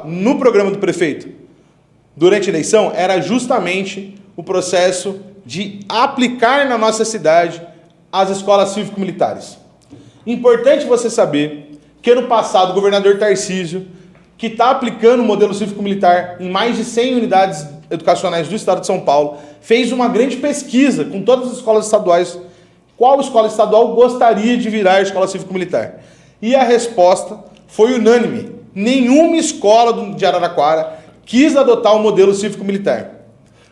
no programa do prefeito durante a eleição era justamente o processo de aplicar na nossa cidade as escolas cívico-militares. Importante você saber que no passado o governador Tarcísio, que está aplicando o modelo cívico-militar em mais de 100 unidades educacionais do estado de São Paulo, fez uma grande pesquisa com todas as escolas estaduais, qual escola estadual gostaria de virar escola cívico-militar. E a resposta foi unânime. Nenhuma escola de Araraquara quis adotar o modelo cívico-militar.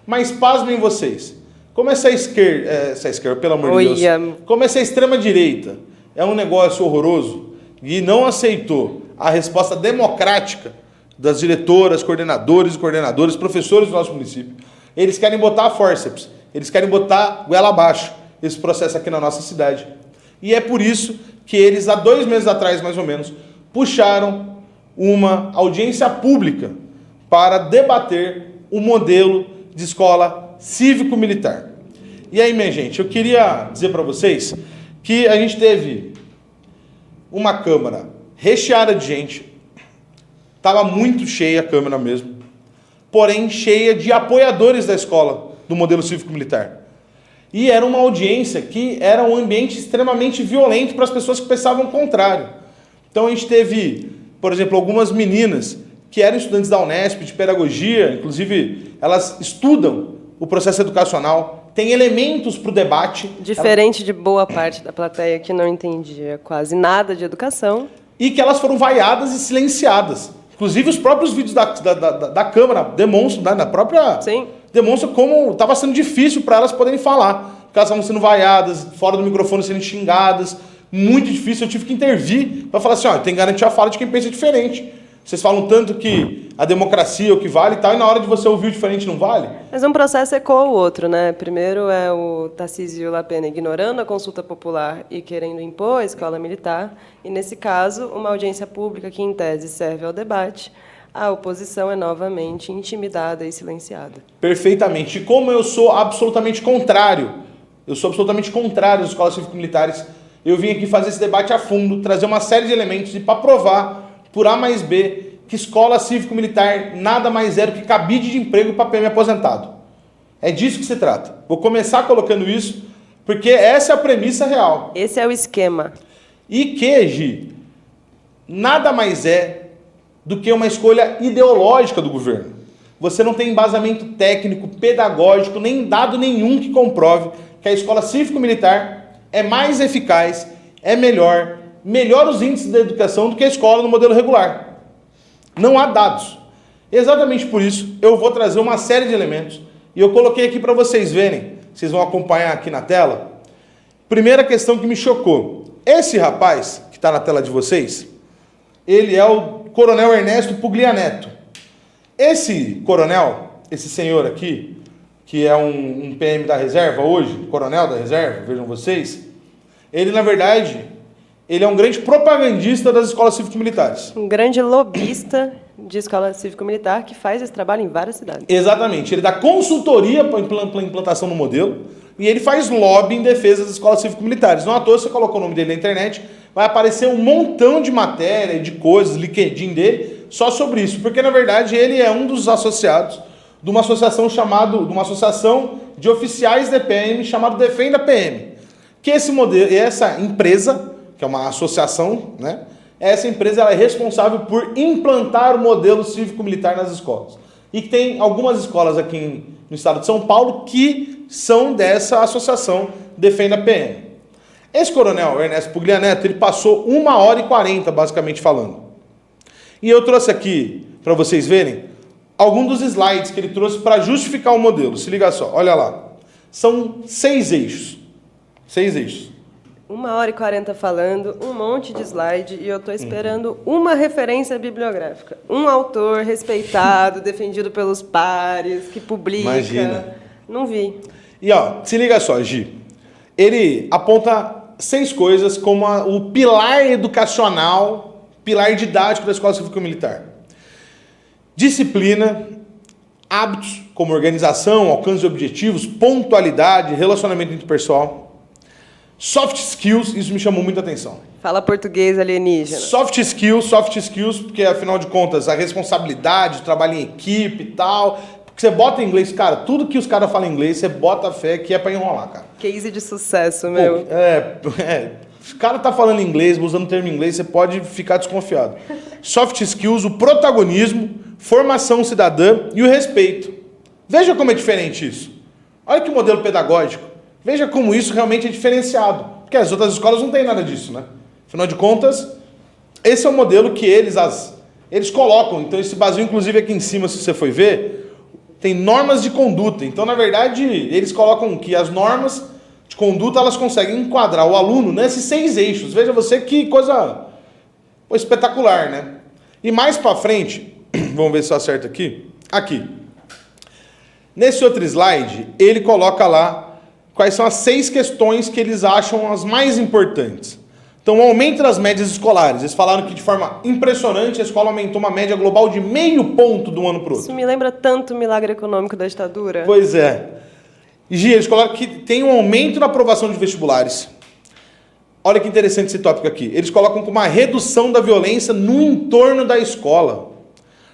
Mas pasmem vocês, como essa esquerda, pelo amor de Deus, como essa extrema-direita é um negócio horroroso e não aceitou a resposta democrática das diretoras, coordenadores e coordenadores, professores do nosso município, eles querem botar a fórceps, eles querem botar goela abaixo esse processo aqui na nossa cidade. E é por isso que eles, há 2 meses atrás, mais ou menos, puxaram uma audiência pública para debater o modelo de escola cívico-militar. E aí, minha gente, eu queria dizer para vocês que a gente teve uma Câmara recheada de gente, estava muito cheia a Câmara mesmo, porém cheia de apoiadores da escola do modelo cívico-militar. E era uma audiência que era um ambiente extremamente violento para as pessoas que pensavam o contrário. Então a gente teve, por exemplo, algumas meninas que eram estudantes da Unesp, de pedagogia, inclusive elas estudam o processo educacional, tem elementos para o debate. Diferente de boa parte da plateia que não entendia quase nada de educação. E que elas foram vaiadas e silenciadas. Inclusive os próprios vídeos da Câmara demonstram, na própria... Sim. Demonstram como estava sendo difícil para elas poderem falar. Porque elas estavam sendo vaiadas, fora do microfone sendo xingadas. Muito difícil, eu tive que intervir para falar assim, ó, tem que garantir a fala de quem pensa diferente. Vocês falam tanto que a democracia é o que vale e tal, e na hora de você ouvir o diferente não vale? Mas um processo ecoa o outro, né? Primeiro é o Tarcísio Lapena ignorando a consulta popular e querendo impor a escola militar, e nesse caso, uma audiência pública que, em tese, serve ao debate, a oposição é novamente intimidada e silenciada. Perfeitamente. E como eu sou absolutamente contrário às escolas cívico-militares, eu vim aqui fazer esse debate a fundo, trazer uma série de elementos e para provar, por A mais B, que escola cívico-militar nada mais é do que cabide de emprego para PM aposentado. É disso que se trata. Vou começar colocando isso, porque essa é a premissa real. Esse é o esquema. E que, Gi, nada mais é do que uma escolha ideológica do governo. Você não tem embasamento técnico, pedagógico, nem dado nenhum que comprove que a escola cívico-militar é mais eficaz, é melhor os índices da educação do que a escola no modelo regular. Não há dados. Exatamente por isso, eu vou trazer uma série de elementos e eu coloquei aqui para vocês verem, vocês vão acompanhar aqui na tela. Primeira questão que me chocou. Esse rapaz, que está na tela de vocês, ele é o Coronel Ernesto Puglianeto. Esse coronel, esse senhor aqui, que é um PM da reserva hoje, coronel da reserva, vejam vocês, ele, na verdade, ele é um grande propagandista das escolas cívico-militares. Um grande lobista de escola cívico-militar que faz esse trabalho em várias cidades. Exatamente. Ele dá consultoria para a implantação do modelo e ele faz lobby em defesa das escolas cívico-militares. Não à toa, você colocou o nome dele na internet, vai aparecer um montão de matéria, de coisas, LinkedIn dele, só sobre isso. Porque, na verdade, ele é um dos associados de uma associação de oficiais de PM chamada Defenda PM. Que esse modelo, essa empresa, que é uma associação, né? Essa empresa ela é responsável por implantar o modelo cívico-militar nas escolas. E tem algumas escolas aqui no estado de São Paulo que são dessa associação Defenda PM. Esse coronel, Ernesto Puglianeto, ele passou 1h40, basicamente falando. E eu trouxe aqui, para vocês verem, alguns dos slides que ele trouxe para justificar o modelo. Se liga só, olha lá. São 6 eixos. 6 eixos. 1h40 falando, um monte de slide, e eu estou esperando uma referência bibliográfica. Um autor respeitado, defendido pelos pares, que publica. Imagina. Não vi. E ó, se liga só, Gi. Ele aponta 6 coisas como o pilar educacional, pilar didático da escola cívico-militar. Disciplina, hábitos como organização, alcance de objetivos, pontualidade, relacionamento interpessoal. Soft skills, isso me chamou muita atenção. Fala português alienígena. Soft skills, porque afinal de contas a responsabilidade, o trabalho em equipe e tal. Porque você bota em inglês, cara, tudo que os caras falam em inglês, você bota a fé que é pra enrolar, cara. Case de sucesso, meu. Se o cara tá falando inglês, usando o termo inglês, você pode ficar desconfiado. Soft skills, o protagonismo, formação cidadã e o respeito. Veja como é diferente isso. Olha que modelo pedagógico. Veja como isso realmente é diferenciado. Porque as outras escolas não têm nada disso, né? Afinal de contas, esse é o modelo que eles colocam. Então, esse baseio, inclusive, aqui em cima, se você for ver, tem normas de conduta. Então, na verdade, eles colocam que as normas de conduta, elas conseguem enquadrar o aluno nesses 6 eixos. Veja você que coisa espetacular, né? E mais para frente, vamos ver se eu acerto aqui. Aqui. Nesse outro slide, ele coloca lá quais são as 6 questões que eles acham as mais importantes. Então, o aumento das médias escolares. Eles falaram que, de forma impressionante, a escola aumentou uma média global de 0,5 ponto de um ano para o outro. Isso me lembra tanto o milagre econômico da ditadura. Pois é. Gia, eles colocam que tem um aumento na aprovação de vestibulares. Olha que interessante esse tópico aqui. Eles colocam como uma redução da violência no entorno da escola.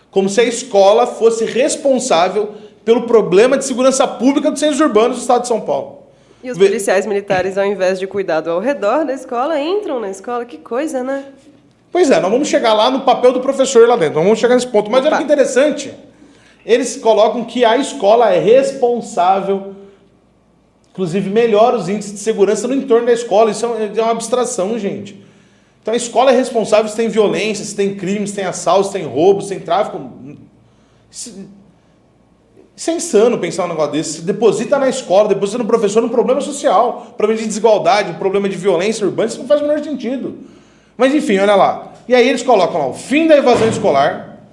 Como se a escola fosse responsável pelo problema de segurança pública dos centros urbanos do estado de São Paulo. E os policiais militares, ao invés de cuidado ao redor da escola, entram na escola. Que coisa, né? Pois é, nós vamos chegar lá no papel do professor lá dentro. Nós vamos chegar nesse ponto. Mas olha que interessante. Eles colocam que a escola é responsável, inclusive melhora os índices de segurança no entorno da escola. Isso é uma abstração, gente. Então a escola é responsável se tem violência, se tem crimes, se tem assaltos, se tem roubos, se tem tráfico. Isso é insano pensar um negócio desse. Você deposita na escola, deposita no professor um problema social, um problema de desigualdade, um problema de violência urbana, isso não faz o menor sentido. Mas enfim, olha lá. E aí eles colocam lá o fim da evasão escolar,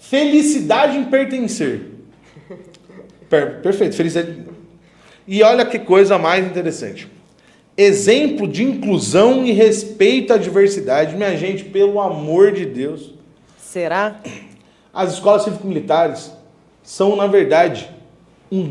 felicidade em pertencer. Perfeito, felicidade. E olha que coisa mais interessante. Exemplo de inclusão e respeito à diversidade. Minha gente, pelo amor de Deus. Será? As escolas cívico-militares são, na verdade, um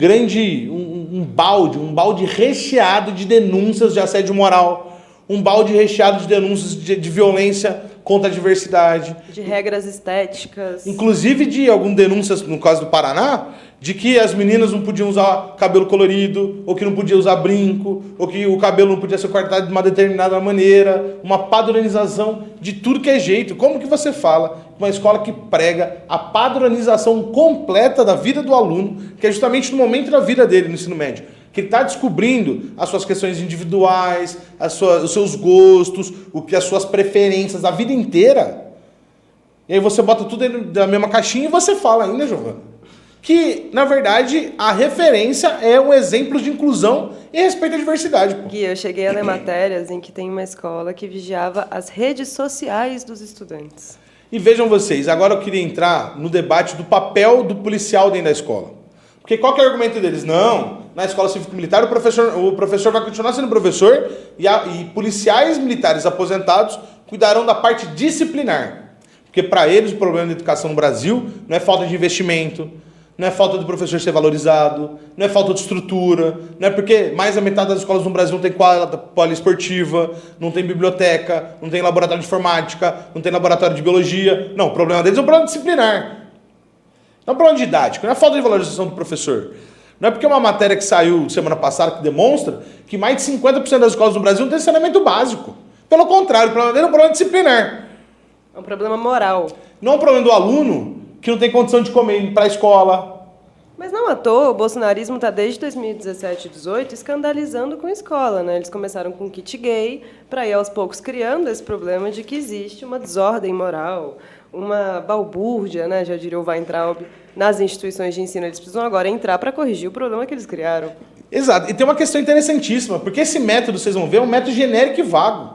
balde recheado de denúncias de assédio moral, um balde recheado de denúncias de violência contra a diversidade. De regras estéticas. Inclusive de algumas denúncias, no caso do Paraná, de que as meninas não podiam usar cabelo colorido, ou que não podia usar brinco, ou que o cabelo não podia ser cortado de uma determinada maneira, uma padronização de tudo que é jeito. Como que você fala uma escola que prega a padronização completa da vida do aluno, que é justamente no momento da vida dele no ensino médio, que ele está descobrindo as suas questões individuais, os seus gostos, as suas preferências, a vida inteira. E aí você bota tudo dentro da mesma caixinha e você fala ainda, Giovana, que, na verdade, a referência é um exemplo de inclusão e respeito à diversidade. Pô. Gui, eu cheguei a ler matérias em que tem uma escola que vigiava as redes sociais dos estudantes. E vejam vocês, agora eu queria entrar no debate do papel do policial dentro da escola. Porque qual que é o argumento deles? Não, na escola cívico-militar o professor vai continuar sendo professor e policiais militares aposentados cuidarão da parte disciplinar. Porque para eles o problema da educação no Brasil não é falta de investimento, não é falta do professor ser valorizado, não é falta de estrutura, não é porque mais da metade das escolas no Brasil não tem quadra poliesportiva, não tem biblioteca, não tem laboratório de informática, não tem laboratório de biologia. Não, o problema deles é um problema disciplinar. Não é um problema didático, não é falta de valorização do professor. Não é porque é uma matéria que saiu semana passada que demonstra que mais de 50% das escolas no Brasil não tem saneamento básico. Pelo contrário, o problema dele é um problema disciplinar. É um problema moral. Não é um problema do aluno que não tem condição de comer ir para a escola. Mas não à toa, o bolsonarismo está desde 2017 e 2018 escandalizando com a escola, né? Eles começaram com kit gay, para ir aos poucos criando esse problema de que existe uma desordem moral, uma balbúrdia, né? Já diria o Weintraub, nas instituições de ensino. Eles precisam agora entrar para corrigir o problema que eles criaram. Exato. E tem uma questão interessantíssima, porque esse método, vocês vão ver, é um método genérico e vago.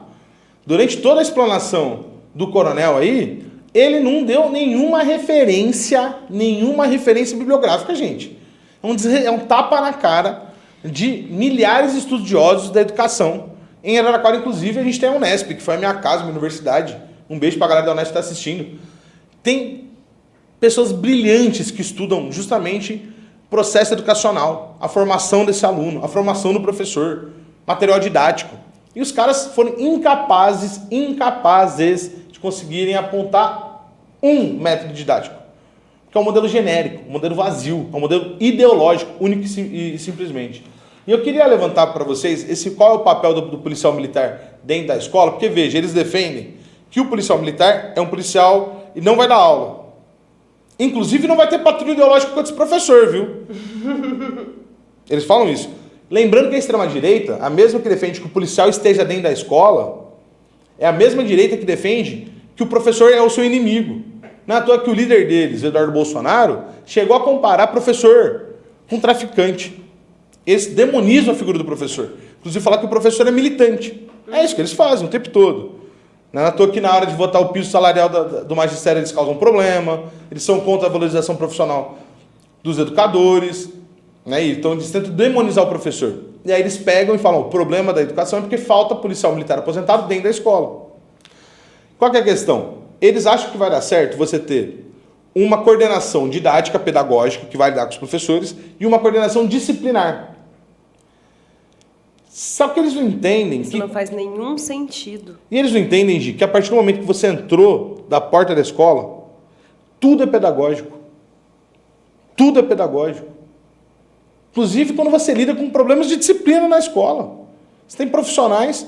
Durante toda a explanação do coronel aí, ele não deu nenhuma referência bibliográfica, gente. É um tapa na cara de milhares de estudiosos da educação. Em Araraquara, inclusive, a gente tem a Unesp, que foi a minha casa, minha universidade. Um beijo pra galera da Unesp que está assistindo. Tem pessoas brilhantes que estudam justamente processo educacional, a formação desse aluno, a formação do professor, material didático. E os caras foram incapazes de conseguirem apontar um método didático, que é um modelo genérico, um modelo vazio, um modelo ideológico, único e simplesmente. E eu queria levantar para vocês qual é o papel do policial militar dentro da escola, porque, veja, eles defendem que o policial militar é um policial e não vai dar aula. Inclusive, não vai ter patrulha ideológica contra esse professor, viu? Eles falam isso. Lembrando que a extrema-direita, a mesma que defende que o policial esteja dentro da escola, é a mesma direita que defende que o professor é o seu inimigo. Não é à toa que o líder deles, Eduardo Bolsonaro, chegou a comparar professor com traficante. Eles demonizam a figura do professor. Inclusive, falar que o professor é militante. É isso que eles fazem o tempo todo. Não é à toa que na hora de votar o piso salarial do magistério eles causam problema, eles são contra a valorização profissional dos educadores, né? E então eles tentam demonizar o professor. E aí eles pegam e falam, o problema da educação é porque falta policial militar aposentado dentro da escola. Qual que é a questão? Eles acham que vai dar certo você ter uma coordenação didática, pedagógica, que vai lidar com os professores, e uma coordenação disciplinar. Só que eles não entendem Isso não faz nenhum sentido. E eles não entendem, Gi, que a partir do momento que você entrou da porta da escola, tudo é pedagógico. Tudo é pedagógico. Inclusive quando você lida com problemas de disciplina na escola. Você tem profissionais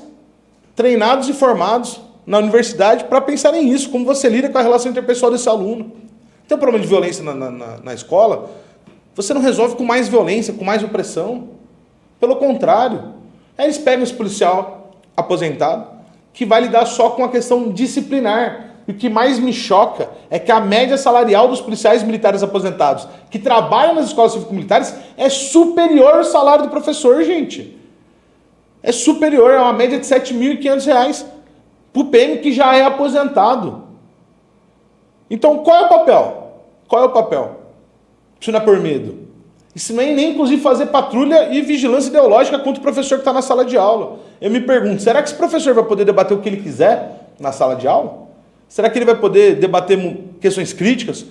treinados e formados na universidade para pensar em isso, como você lida com a relação interpessoal desse aluno. Tem um problema de violência na escola, você não resolve com mais violência, com mais opressão. Pelo contrário. Aí eles pegam esse policial aposentado, que vai lidar só com a questão disciplinar. E o que mais me choca é que a média salarial dos policiais militares aposentados que trabalham nas escolas cívico-militares é superior ao salário do professor, gente. É superior, é uma média de R$ 7.500 para o PM que já é aposentado. Então, qual é o papel? Qual é o papel? Isso não é por medo. Isso nem inclusive fazer patrulha e vigilância ideológica contra o professor que está na sala de aula. Eu me pergunto, será que esse professor vai poder debater o que ele quiser na sala de aula? Será que ele vai poder debater questões críticas,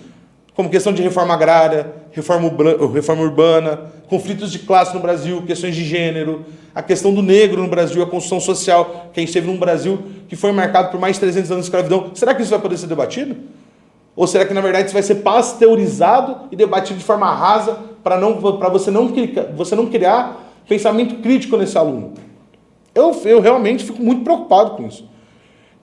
como questão de reforma agrária, reforma urbana, conflitos de classe no Brasil, questões de gênero, a questão do negro no Brasil, a construção social que a gente teve num Brasil que foi marcado por mais de 300 anos de escravidão? Será que isso vai poder ser debatido? Ou será que, na verdade, isso vai ser pasteurizado e debatido de forma rasa para você não criar pensamento crítico nesse aluno? Eu realmente fico muito preocupado com isso.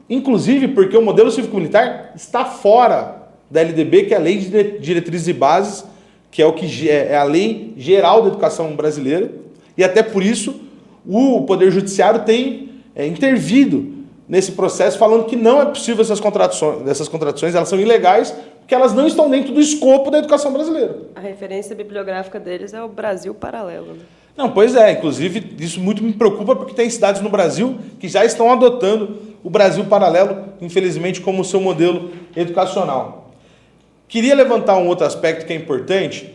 Inclusive porque o modelo cívico-militar está fora da LDB, que é a Lei de Diretrizes e Bases, que é a lei geral da educação brasileira, e até por isso o Poder Judiciário tem intervido nesse processo, falando que não é possível essas contradições, elas são ilegais, porque elas não estão dentro do escopo da educação brasileira. A referência bibliográfica deles é o Brasil Paralelo, né? Não, pois é, inclusive isso muito me preocupa, porque tem cidades no Brasil que já estão adotando o Brasil Paralelo, infelizmente, como seu modelo educacional. Queria levantar um outro aspecto que é importante,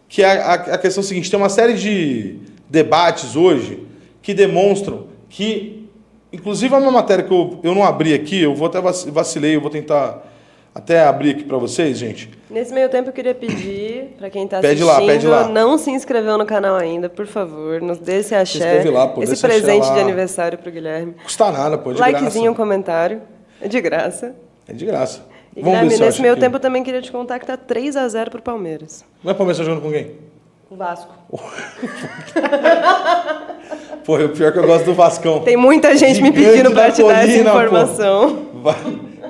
que é a questão seguinte: tem uma série de debates hoje que demonstram que, inclusive é uma matéria que eu não abri aqui, eu vou até vacilei, eu vou tentar até abrir aqui para vocês, gente. Nesse meio tempo eu queria pedir para quem está Pede assistindo, lá. não se inscreveu no canal ainda, por favor, nos dê esse axé, Se inscreve lá, pô, esse presente de aniversário para o Guilherme. Custa nada, pô, de Likezinho, graça. um comentário, é de graça. É de graça. E, Vamos Guilherme, ver se nesse meio tempo eu também queria te contar que tá 3-0 pro Palmeiras. Não é Palmeiras jogando com quem? O Vasco. Pô, o pior é que eu gosto do Vascão. Tem muita gente me Gigante pedindo da para te dar essa colina, pô. informação.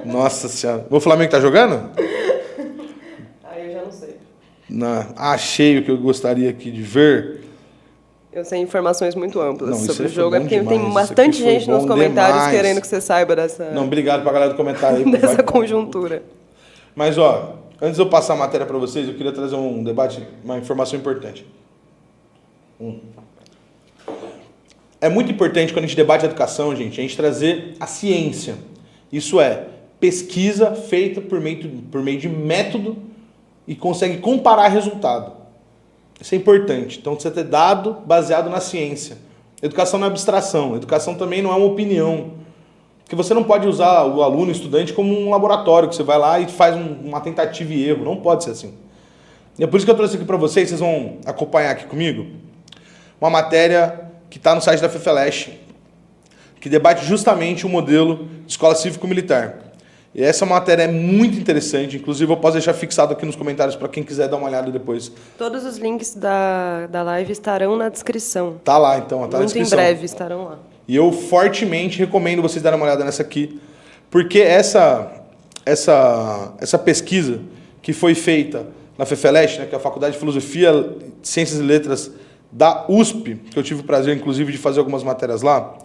Nossa senhora. O Flamengo tá jogando? Aí eu já não sei. Achei o que eu gostaria aqui de ver. Eu sei informações muito amplas Não, isso sobre o aí foi jogo, é bom porque demais, tem isso bastante aqui foi gente nos bom comentários demais. querendo que você saiba dessa, Não, obrigado pra galera do comentário aí. dessa conjuntura. Mas, ó, antes de eu passar a matéria para vocês, eu queria trazer um debate, uma informação importante. É muito importante quando a gente debate a educação, gente, a gente trazer a ciência. Isso é, pesquisa feita por meio de método e consegue comparar resultado. Isso é importante. Então, você ter dado baseado na ciência. Educação não é abstração. Educação também não é uma opinião. Porque você não pode usar o aluno, o estudante, como um laboratório, que você vai lá e faz uma tentativa e erro. Não pode ser assim. E é por isso que eu trouxe aqui para vocês, vocês vão acompanhar aqui comigo, uma matéria que está no site da FEFELESH, que debate justamente o modelo de escola cívico-militar. E essa matéria é muito interessante, inclusive eu posso deixar fixado aqui nos comentários para quem quiser dar uma olhada depois. Todos os links da live estarão na descrição. Tá lá, então, tá na Muito descrição. em breve estarão lá. E eu fortemente recomendo vocês darem uma olhada nessa aqui, porque essa pesquisa que foi feita na FEFELESH, né, que é a Faculdade de Filosofia, Ciências e Letras da USP, que eu tive o prazer, inclusive, de fazer algumas matérias lá,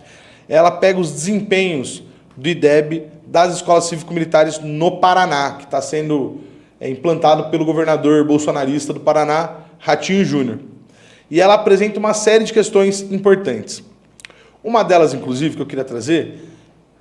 ela pega os desempenhos do IDEB das escolas cívico-militares no Paraná, que está sendo implantado pelo governador bolsonarista do Paraná, Ratinho Júnior. E ela apresenta uma série de questões importantes. Uma delas, inclusive, que eu queria trazer,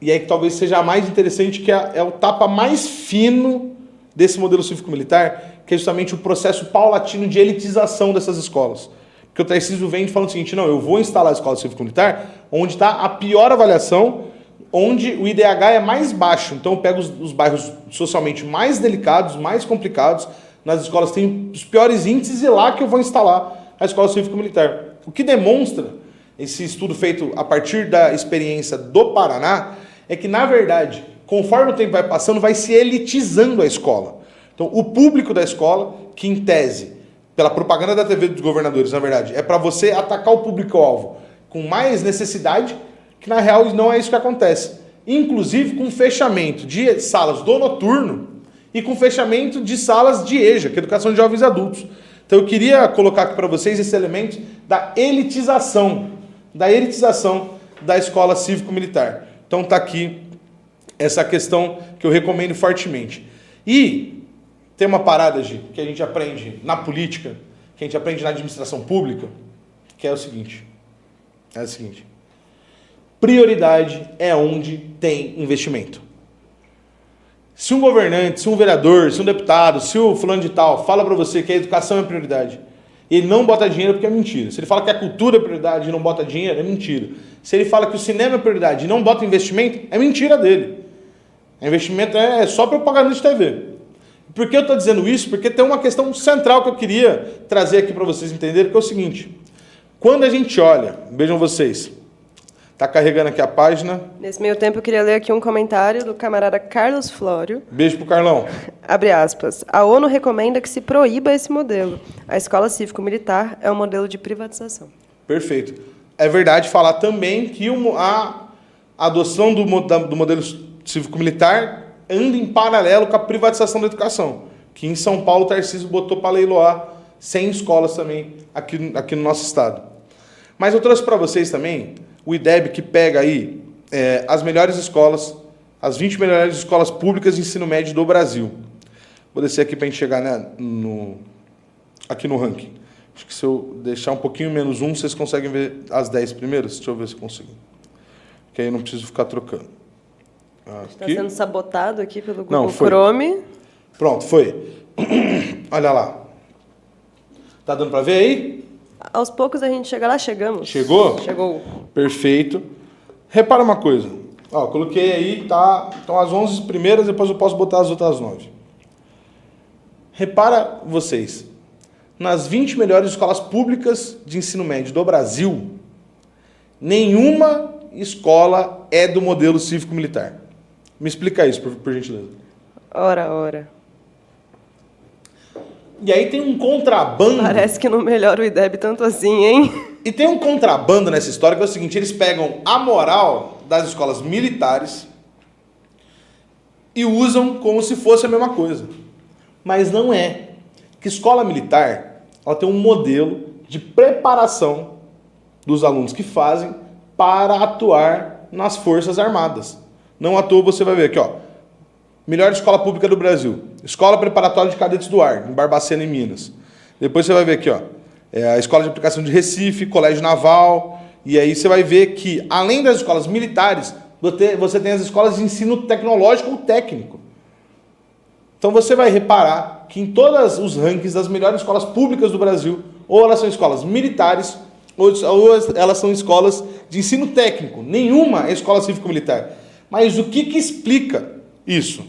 e aí que talvez seja a mais interessante, que é o tapa mais fino desse modelo cívico-militar, que é justamente o processo paulatino de elitização dessas escolas. Porque o Tarcísio vem falando o seguinte, não, eu vou instalar a escola cívico-militar onde está a pior avaliação, onde o IDH é mais baixo. Então eu pego os bairros socialmente mais delicados, mais complicados, nas escolas tem os piores índices e lá que eu vou instalar a escola cívico-militar. O que demonstra esse estudo feito a partir da experiência do Paraná é que, na verdade, conforme o tempo vai passando, vai se elitizando a escola. Então, o público da escola, que em tese, pela propaganda da TV dos governadores, na verdade, é para você atacar o público-alvo com mais necessidade, que na real não é isso que acontece. Inclusive com fechamento de salas do noturno e com fechamento de salas de EJA, que é Educação de Jovens e Adultos. Então eu queria colocar aqui para vocês esse elemento da elitização da escola cívico-militar. Então está aqui essa questão que eu recomendo fortemente. E tem uma parada, Gi, que a gente aprende na política, que a gente aprende na administração pública, que é o seguinte. Prioridade é onde tem investimento. Se um governante, se um vereador, se um deputado, se o fulano de tal fala para você que a educação é prioridade, e ele não bota dinheiro porque é mentira. Se ele fala que a cultura é prioridade e não bota dinheiro, é mentira. Se ele fala que o cinema é prioridade e não bota investimento, é mentira dele. Investimento é só propaganda de TV. Por que eu estou dizendo isso? Porque tem uma questão central que eu queria trazer aqui para vocês entenderem, que é o seguinte. Quando a gente olha, vejam vocês, está carregando aqui a página. Nesse meio tempo, eu queria ler aqui um comentário do camarada Carlos Flório. Beijo pro Carlão. Abre aspas. A ONU recomenda que se proíba esse modelo. A escola cívico-militar é um modelo de privatização. Perfeito. É verdade falar também que a adoção do modelo cívico-militar anda em paralelo com a privatização da educação, que em São Paulo o Tarcísio botou para leiloar 100 escolas também aqui no nosso estado. Mas eu trouxe para vocês também o IDEB, que pega aí as melhores escolas, as 20 melhores escolas públicas de ensino médio do Brasil. Vou descer aqui para a gente chegar, né, aqui no ranking. Acho que se eu deixar um pouquinho menos um, vocês conseguem ver as 10 primeiras? Deixa eu ver se eu consigo. Que aí eu não preciso ficar trocando. Está sendo sabotado aqui pelo Google Chrome. Pronto, foi. Olha lá. Tá dando para ver aí? Aos poucos a gente chega lá, chegamos. Chegou? Chegou. Perfeito. Repara uma coisa. Ó, coloquei aí, tá? Então as 11 primeiras, depois eu posso botar as outras 9. Repara vocês. Nas 20 melhores escolas públicas de ensino médio do Brasil, nenhuma escola é do modelo cívico-militar. Me explica isso, por gentileza. Ora. E aí tem um contrabando. Parece que não melhora o IDEB tanto assim, hein? E tem um contrabando nessa história que é o seguinte, eles pegam a moral das escolas militares e usam como se fosse a mesma coisa. Mas não é. Que escola militar, ela tem um modelo de preparação dos alunos que fazem para atuar nas Forças Armadas. Não à toa você vai ver aqui, ó. Melhor escola pública do Brasil. Escola Preparatória de Cadetes do Ar, em Barbacena, em Minas. Depois você vai ver aqui, ó. A Escola de Aplicação de Recife, Colégio Naval. E aí você vai ver que, além das escolas militares, você tem as escolas de ensino tecnológico ou técnico. Então você vai reparar que em todos os rankings das melhores escolas públicas do Brasil, ou elas são escolas militares, ou elas são escolas de ensino técnico. Nenhuma é escola cívico-militar. Mas o que explica isso?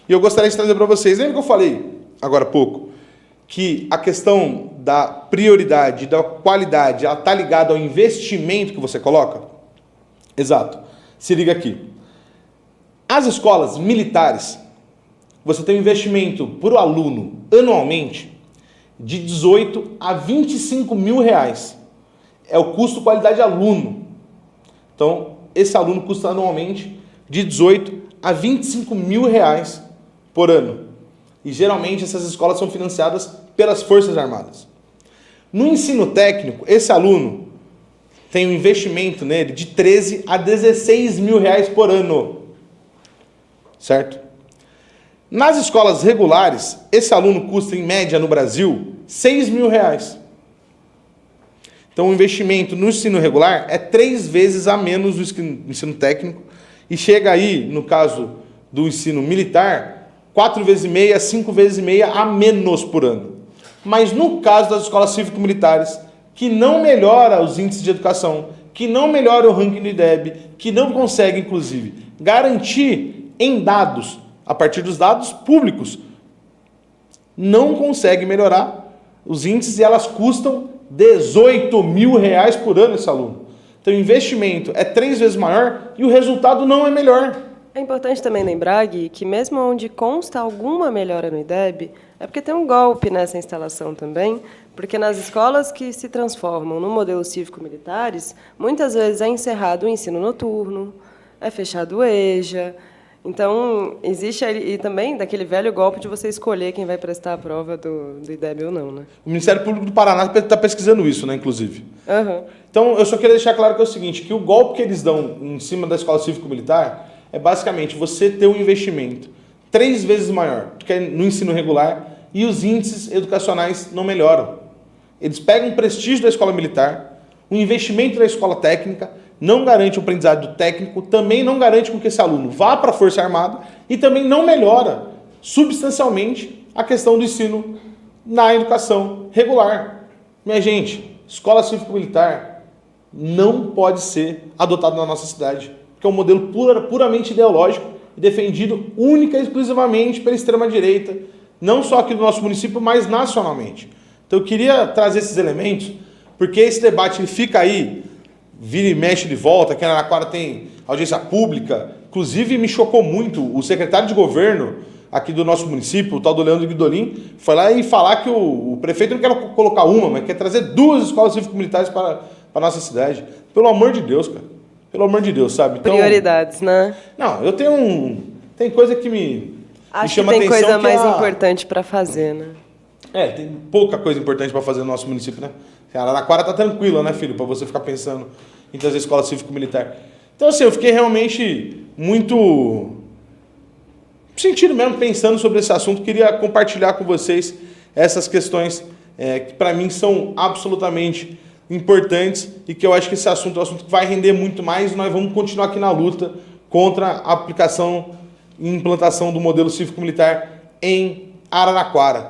E eu gostaria de trazer para vocês. Lembra que eu falei, agora há pouco, que a questão da prioridade, da qualidade, ela está ligada ao investimento que você coloca? Exato. Se liga aqui. As escolas militares, você tem um investimento por aluno anualmente de 18 a 25 mil reais. É o custo qualidade aluno. Então, esse aluno custa anualmente de 18 a 25 mil reais por ano. E geralmente essas escolas são financiadas pelas Forças Armadas. No ensino técnico, esse aluno tem um investimento nele de 13 a 16 mil reais por ano. Certo? Nas escolas regulares, esse aluno custa, em média, no Brasil, 6 mil reais. Então, o investimento no ensino regular é 3 vezes a menos do ensino técnico e chega aí, no caso do ensino militar, 4 vezes e meia, 5 vezes e meia a menos por ano. Mas no caso das escolas cívico-militares, que não melhora os índices de educação, que não melhora o ranking do IDEB, que não consegue, inclusive, garantir em dados, a partir dos dados públicos, não consegue melhorar os índices e elas custam 18 mil reais por ano esse aluno. Então o investimento é 3 vezes maior e o resultado não é melhor. É importante também lembrar, Gui, que mesmo onde consta alguma melhora no IDEB, é porque tem um golpe nessa instalação também, porque nas escolas que se transformam no modelo cívico-militares, muitas vezes é encerrado o ensino noturno, é fechado o EJA. Então, existe ali, e também daquele velho golpe de você escolher quem vai prestar a prova do IDEB ou não, né? O Ministério Público do Paraná está pesquisando isso, né, inclusive. Uhum. Então, eu só queria deixar claro que é o seguinte, que o golpe que eles dão em cima da escola cívico-militar é basicamente você ter um investimento 3 vezes maior do que no ensino regular e os índices educacionais não melhoram. Eles pegam o prestígio da escola militar, o investimento da escola técnica, não garante o aprendizado técnico, também não garante com que esse aluno vá para a Força Armada e também não melhora substancialmente a questão do ensino na educação regular. Minha gente, escola cívico-militar não pode ser adotada na nossa cidade, porque é um modelo puramente ideológico e defendido única e exclusivamente pela extrema-direita, não só aqui do nosso município, mas nacionalmente. Então eu queria trazer esses elementos, porque esse debate ele fica aí, vira e mexe de volta, que a Araraquara tem audiência pública. Inclusive, me chocou muito o secretário de governo aqui do nosso município, o tal do Leandro Guidolin, foi lá e falar que o prefeito não quer colocar uma, mas quer trazer 2 escolas cívico-militares para a nossa cidade. Pelo amor de Deus, cara. Pelo amor de Deus, sabe? Então, prioridades, né? Não, eu tenho tem coisa que me chama que tem atenção. Coisa mais importante para fazer, né? Tem pouca coisa importante para fazer no nosso município, né? A Araraquara tá tranquila, né, filho? Para você ficar pensando em trazer escola cívico-militar. Então, assim, eu fiquei realmente muito sentido mesmo pensando sobre esse assunto. Queria compartilhar com vocês essas questões que, para mim, são absolutamente importantes e que eu acho que esse assunto é um assunto que vai render muito mais e nós vamos continuar aqui na luta contra a aplicação e implantação do modelo cívico-militar em Araraquara.